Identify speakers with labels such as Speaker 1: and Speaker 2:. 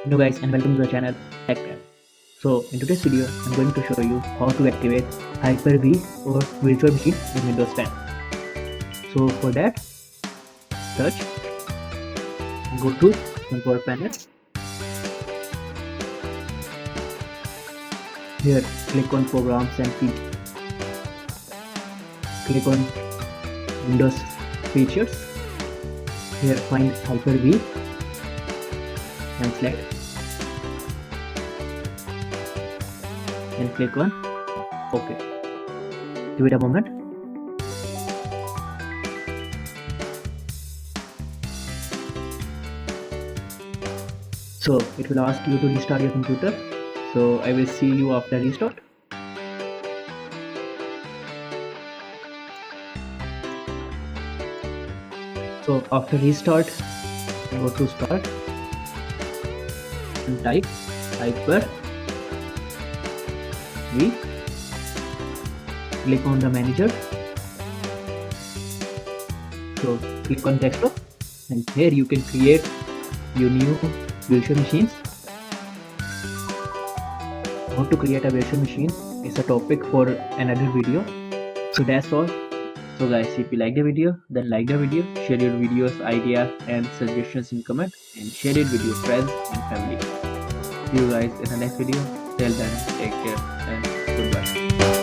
Speaker 1: Hello guys and welcome to the channel TECHTAP. So in today's video I'm going to show you how to activate Hyper-V or virtual machine in Windows 10. So for that, search, go to Control Panel. Here click on Programs and Features. Click on Windows Features. Here find Hyper-V and select and click on OK. Give it a moment. So it will ask you to restart your computer. So I will see you after restart. So after restart, go to Start and type Hyper-V. Click on the manager. So click on desktop, and here you can create your new virtual machines. How to create a virtual machine is a topic for another video. So that's all. So guys, if you like the video, then like the video, share your videos, ideas and suggestions in comment, and share it with your friends and family. See you guys in the next video. Till then, take care and goodbye.